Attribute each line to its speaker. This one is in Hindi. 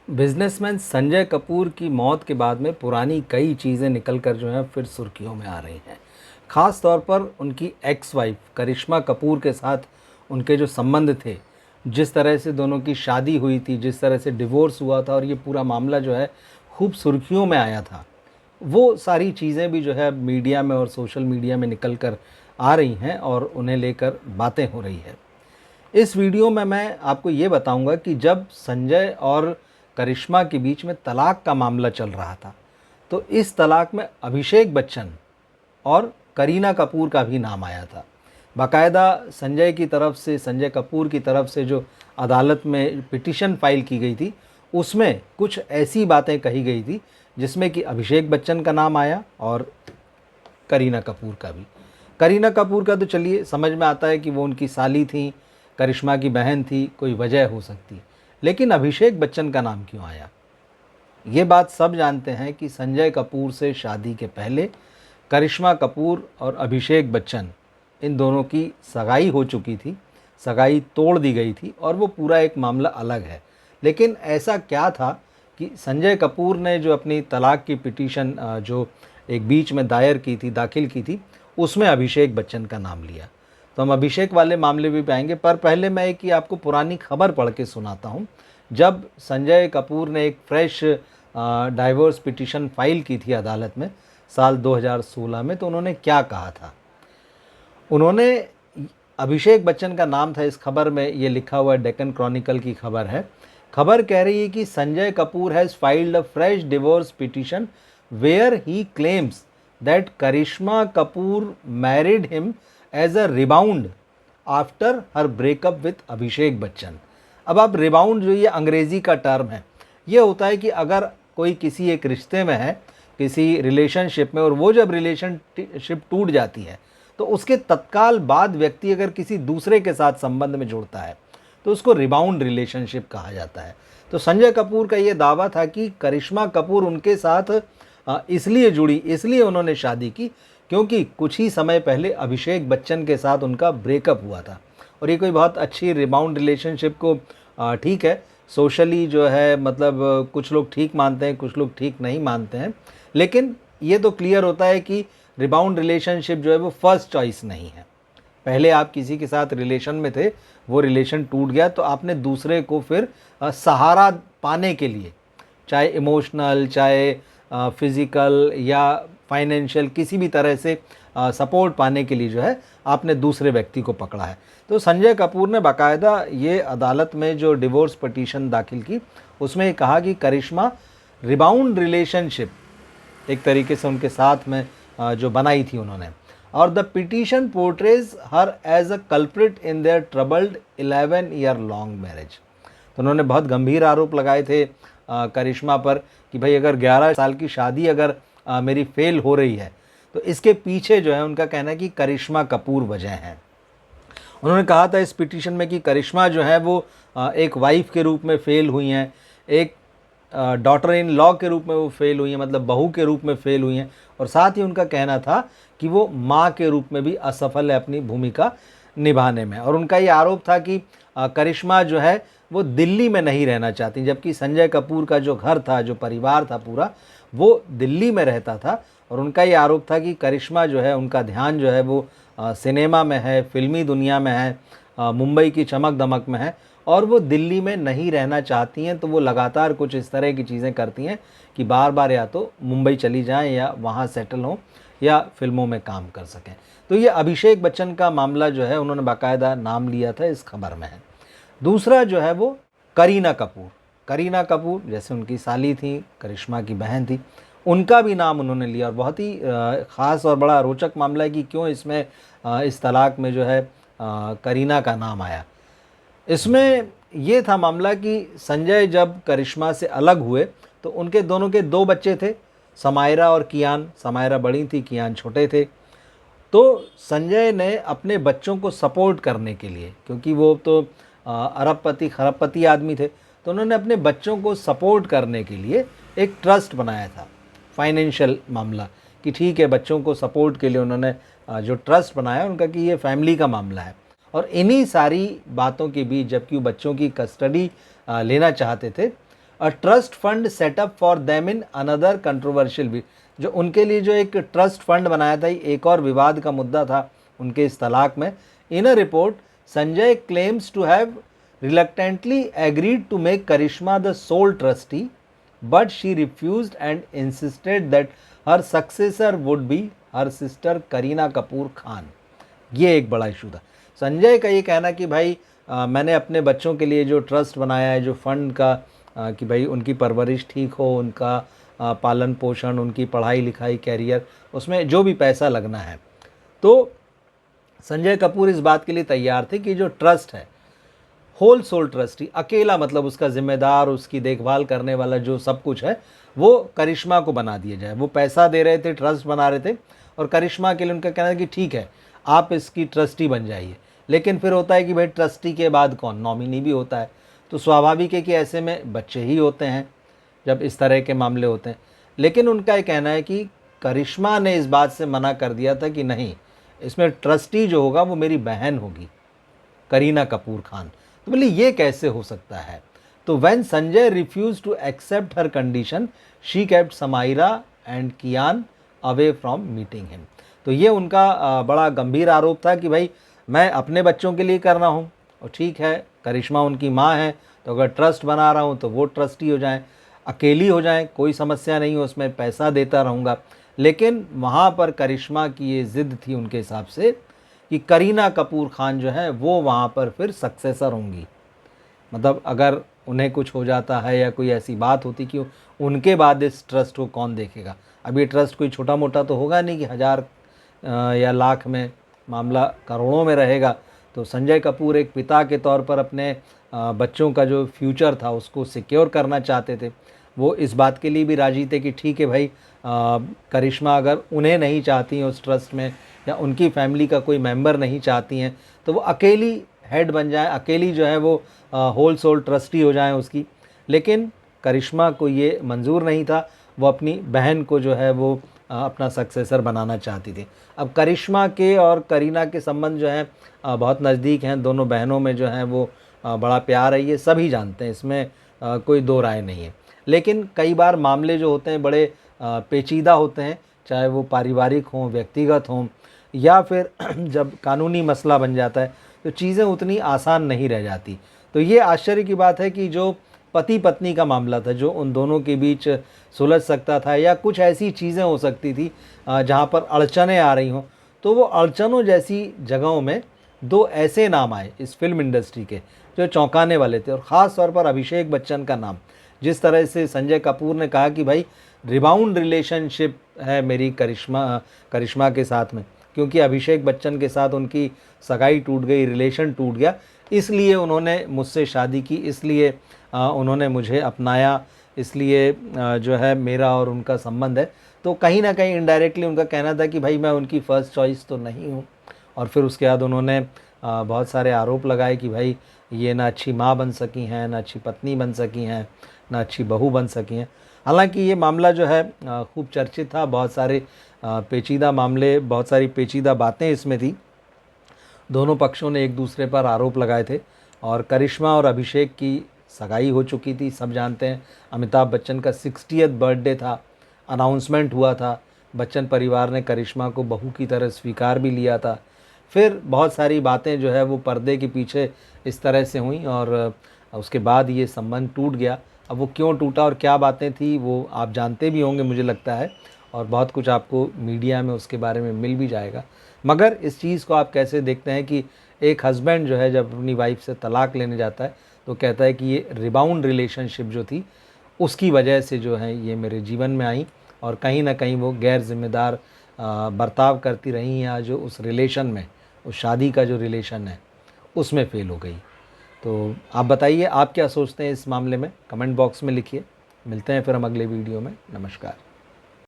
Speaker 1: बिजनेसमैन संजय कपूर की मौत के बाद में पुरानी कई चीज़ें निकल कर जो हैं फिर सुर्खियों में आ रही हैं। ख़ास तौर पर उनकी एक्स वाइफ करिश्मा कपूर के साथ उनके जो संबंध थे, जिस तरह से दोनों की शादी हुई थी, जिस तरह से डिवोर्स हुआ था और ये पूरा मामला जो है खूब सुर्खियों में आया था, वो सारी चीज़ें भी जो है मीडिया में और सोशल मीडिया में निकल कर आ रही हैं और उन्हें लेकर बातें हो रही है। इस वीडियो में मैं आपको ये बताऊंगा कि जब संजय और करिश्मा के बीच में तलाक का मामला चल रहा था, तो इस तलाक में अभिषेक बच्चन और करीना कपूर का भी नाम आया था। बाकायदा संजय की तरफ से, संजय कपूर की तरफ से जो अदालत में पिटीशन फाइल की गई थी, उसमें कुछ ऐसी बातें कही गई थी जिसमें कि अभिषेक बच्चन का नाम आया और करीना कपूर का भी। करीना कपूर का तो चलिए समझ में आता है कि वो उनकी साली थी, करिश्मा की बहन थी, कोई वजह हो सकती। लेकिन अभिषेक बच्चन का नाम क्यों आया? ये बात सब जानते हैं कि संजय कपूर से शादी के पहले करिश्मा कपूर और अभिषेक बच्चन, इन दोनों की सगाई हो चुकी थी, सगाई तोड़ दी गई थी और वो पूरा एक मामला अलग है। लेकिन ऐसा क्या था कि संजय कपूर ने जो अपनी तलाक की पिटीशन जो एक बीच में दाखिल की थी, उसमें अभिषेक बच्चन का नाम लिया। तो हम अभिषेक वाले मामले भी पाएंगे, पर पहले मैं एक आपको पुरानी खबर पढ़ के सुनाता हूँ। जब संजय कपूर ने एक फ्रेश डाइवोर्स पिटीशन फाइल की थी अदालत में साल 2016 में, तो उन्होंने क्या कहा था। उन्होंने, अभिषेक बच्चन का नाम था इस खबर में, ये लिखा हुआ डेक्कन क्रॉनिकल की खबर है। खबर कह रही है कि Sanjay Kapoor has filed a fresh divorce petition where he claims that Karishma Kapoor married him as a rebound after her breakup with Abhishek Bachchan. अब आप रिबाउंड, जो ये अंग्रेज़ी का टर्म है, ये होता है कि अगर कोई किसी एक रिश्ते में है, किसी रिलेशनशिप में, और वो जब रिलेशनशिप टूट जाती है तो उसके तत्काल बाद व्यक्ति अगर किसी दूसरे के साथ संबंध में जुड़ता है तो उसको रिबाउंड रिलेशनशिप कहा जाता है। तो संजय कपूर का ये दावा था कि करिश्मा कपूर उनके साथ इसलिए जुड़ी, इसलिए उन्होंने शादी की क्योंकि कुछ ही समय पहले अभिषेक बच्चन के साथ उनका ब्रेकअप हुआ था। और ये कोई बहुत अच्छी रिबाउंड रिलेशनशिप को, ठीक है, सोशली जो है, मतलब कुछ लोग ठीक मानते हैं, कुछ लोग ठीक नहीं मानते हैं, लेकिन ये तो क्लियर होता है कि रिबाउंड रिलेशनशिप जो है वो फर्स्ट चॉइस नहीं है। पहले आप किसी के साथ रिलेशन में थे, वो रिलेशन टूट गया तो आपने दूसरे को फिर सहारा पाने के लिए, चाहे इमोशनल, चाहे फिज़िकल या फाइनेंशियल, किसी भी तरह से सपोर्ट पाने के लिए जो है आपने दूसरे व्यक्ति को पकड़ा है। तो संजय कपूर ने बाकायदा ये अदालत में जो डिवोर्स पिटीशन दाखिल की, उसमें कहा कि करिश्मा रिबाउंड रिलेशनशिप एक तरीके से उनके साथ में जो बनाई थी उन्होंने, और the petition portrays her as a culprit in their troubled 11 year long marriage. तो उन्होंने बहुत गंभीर आरोप लगाए थे करिश्मा पर कि भाई अगर 11 साल की शादी अगर मेरी फेल हो रही है तो इसके पीछे जो है, उनका कहना है कि करिश्मा कपूर वजह हैं। उन्होंने कहा था इस पिटीशन में कि करिश्मा जो है वो एक वाइफ के रूप में फेल हुई हैं, एक डॉटर इन लॉ के रूप में वो फेल हुई हैं, मतलब बहू के रूप में फेल हुई हैं, और साथ ही उनका कहना था कि वो माँ के रूप में भी असफल है अपनी भूमिका निभाने में। और उनका ये आरोप था कि करिश्मा जो है वो दिल्ली में नहीं रहना चाहती, जबकि संजय कपूर का जो घर था, जो परिवार था पूरा, वो दिल्ली में रहता था। और उनका ये आरोप था कि करिश्मा जो है, उनका ध्यान जो है वो सिनेमा में है, फिल्मी दुनिया में है, मुंबई की चमक दमक में है, और वो दिल्ली में नहीं रहना चाहती हैं। तो वो लगातार कुछ इस तरह की चीज़ें करती हैं कि बार बार या तो मुंबई चली जाएं या वहाँ सेटल हों या फिल्मों में काम कर सकें। तो ये अभिषेक बच्चन का मामला जो है, उन्होंने बाकायदा नाम लिया था, इस खबर में है। दूसरा जो है वो करीना कपूर। करीना कपूर जैसे उनकी साली थी, करिश्मा की बहन थी, उनका भी नाम उन्होंने लिया। और बहुत ही ख़ास और बड़ा रोचक मामला है कि क्यों इसमें इस तलाक में जो है करीना का नाम आया। इसमें ये था मामला कि संजय जब करिश्मा से अलग हुए तो उनके दोनों के दो बच्चे थे, समायरा और कियान। समायरा बड़ी थी, कियान छोटे थे। तो संजय ने अपने बच्चों को सपोर्ट करने के लिए, क्योंकि वो तो अरबपति खरबपति आदमी थे, तो उन्होंने अपने बच्चों को सपोर्ट करने के लिए एक ट्रस्ट बनाया था, फाइनेंशियल मामला, कि ठीक है, बच्चों को सपोर्ट के लिए उन्होंने जो ट्रस्ट बनाया उनका, कि ये फैमिली का मामला है। और इन्हीं सारी बातों के बीच, जबकि वो बच्चों की कस्टडी लेना चाहते थे, a trust fund setup for them in another controversial भी, जो उनके लिए जो एक ट्रस्ट फंड बनाया था, एक और विवाद का मुद्दा था उनके इस तलाक में। In a report Sanjay claims to have reluctantly agreed to make Karishma the sole trustee, but she refused and insisted that her successor would be her sister Kareena Kapoor Khan. ये एक बड़ा इशू था। संजय का ये कहना कि भाई मैंने अपने बच्चों के लिए जो ट्रस्ट बनाया है, जो फंड का कि भाई उनकी परवरिश ठीक हो, उनका पालन पोषण, उनकी पढ़ाई लिखाई, कैरियर, उसमें जो भी पैसा लगना है, तो संजय कपूर इस बात के लिए तैयार थे कि जो ट्रस्ट है, होल सोल ट्रस्टी, अकेला मतलब उसका जिम्मेदार, उसकी देखभाल करने वाला जो सब कुछ है, वो करिश्मा को बना दिया जाए। वो पैसा दे रहे थे, ट्रस्ट बना रहे थे, और करिश्मा के लिए उनका कहना है कि ठीक है आप इसकी ट्रस्टी बन जाइए। लेकिन फिर होता है कि भाई ट्रस्टी के बाद कौन, नॉमिनी भी होता है, तो स्वाभाविक है कि ऐसे में बच्चे ही होते हैं जब इस तरह के मामले होते हैं। लेकिन उनका ये कहना है कि करिश्मा ने इस बात से मना कर दिया था कि नहीं, इसमें ट्रस्टी जो होगा वो मेरी बहन होगी, करीना कपूर खान। तो बोले ये कैसे हो सकता है। तो when Sanjay refuse to accept her condition, she kept Samaira and Kiaan away from meeting him. तो ये उनका बड़ा गंभीर आरोप था कि भाई मैं अपने बच्चों के लिए कर रहा हूँ, और ठीक है करिश्मा उनकी माँ है, तो अगर ट्रस्ट बना रहा हूँ तो वो ट्रस्टी हो जाएं, अकेली हो जाएं, कोई समस्या नहीं हो, उसमें पैसा देता रहूँगा। लेकिन वहाँ पर करिश्मा की ये ज़िद थी उनके हिसाब से कि करीना कपूर खान जो है वो वहाँ पर फिर सक्सेसर होंगी। मतलब अगर उन्हें कुछ हो जाता है या कोई ऐसी बात होती कि उनके बाद इस ट्रस्ट को कौन देखेगा। अब ये ट्रस्ट कोई छोटा मोटा तो होगा नहीं कि 1000 या लाख में, मामला करोड़ों में रहेगा। तो संजय कपूर एक पिता के तौर पर अपने बच्चों का जो फ्यूचर था उसको सिक्योर करना चाहते थे। वो इस बात के लिए भी राजी थे कि ठीक है भाई, करिश्मा अगर उन्हें नहीं चाहती हैं उस ट्रस्ट में, या उनकी फैमिली का कोई मेंबर नहीं चाहती हैं, तो वो अकेली हेड बन जाए, अकेली जो है वो होल सोल ट्रस्टी हो जाएं उसकी। लेकिन करिश्मा को ये मंजूर नहीं था, वो अपनी बहन को जो है वो अपना सक्सेसर बनाना चाहती थी। अब करिश्मा के और करीना के संबंध जो हैं बहुत नज़दीक हैं, दोनों बहनों में जो है वो बड़ा प्यार है, ये सभी जानते हैं, इसमें कोई दो राय नहीं है। लेकिन कई बार मामले जो होते हैं बड़े पेचीदा होते हैं, चाहे वो पारिवारिक हों, व्यक्तिगत हों, या फिर जब कानूनी मसला बन जाता है तो चीज़ें उतनी आसान नहीं रह जाती। तो ये आश्चर्य की बात है कि जो पति पत्नी का मामला था, जो उन दोनों के बीच सुलझ सकता था, या कुछ ऐसी चीज़ें हो सकती थी जहाँ पर अड़चनें आ रही हों, तो वो अड़चनों जैसी जगहों में दो ऐसे नाम आए इस फिल्म इंडस्ट्री के जो चौंकाने वाले थे। और ख़ास तौर पर अभिषेक बच्चन का नाम, जिस तरह से संजय कपूर ने कहा कि भाई रिबाउंड रिलेशनशिप है मेरी करिश्मा के साथ में, क्योंकि अभिषेक बच्चन के साथ उनकी सगाई टूट गई, रिलेशन टूट गया, इसलिए उन्होंने मुझसे शादी की, इसलिए उन्होंने मुझे अपनाया, इसलिए जो है मेरा और उनका संबंध है। तो कहीं ना कहीं इनडायरेक्टली उनका कहना था कि भाई मैं उनकी फ़र्स्ट चॉइस तो नहीं हूँ। और फिर उसके बाद उन्होंने बहुत सारे आरोप लगाए कि भाई ये ना अच्छी माँ बन सकी हैं, ना अच्छी पत्नी बन सकी हैं, ना अच्छी बहू बन सकी हैं। हालांकि ये मामला जो है खूब चर्चित था, बहुत सारे पेचीदा मामले, बहुत सारी पेचीदा बातें इसमें थी। दोनों पक्षों ने एक दूसरे पर आरोप लगाए थे, और करिश्मा और अभिषेक की सगाई हो चुकी थी, सब जानते हैं। अमिताभ बच्चन का 60th बर्थडे था, अनाउंसमेंट हुआ था, बच्चन परिवार ने करिश्मा को बहू की तरह स्वीकार भी लिया था। फिर बहुत सारी बातें जो है वो पर्दे के पीछे इस तरह से हुई, और उसके बाद ये संबंध टूट गया। अब वो क्यों टूटा और क्या बातें थी वो आप जानते भी होंगे मुझे लगता है, और बहुत कुछ आपको मीडिया में उसके बारे में मिल भी जाएगा। मगर इस चीज़ को आप कैसे देखते हैं कि एक हस्बैंड जो है जब अपनी वाइफ से तलाक लेने जाता है तो कहता है कि ये रिबाउंड रिलेशनशिप जो थी उसकी वजह से जो है ये मेरे जीवन में आई, और कहीं ना कहीं वो गैर जिम्मेदार बर्ताव करती रही या जो उस रिलेशन में, उस शादी का जो रिलेशन है उसमें फेल हो गई। तो आप बताइए आप क्या सोचते हैं इस मामले में, कमेंट बॉक्स में लिखिए। मिलते हैं फिर हम अगले वीडियो में। नमस्कार।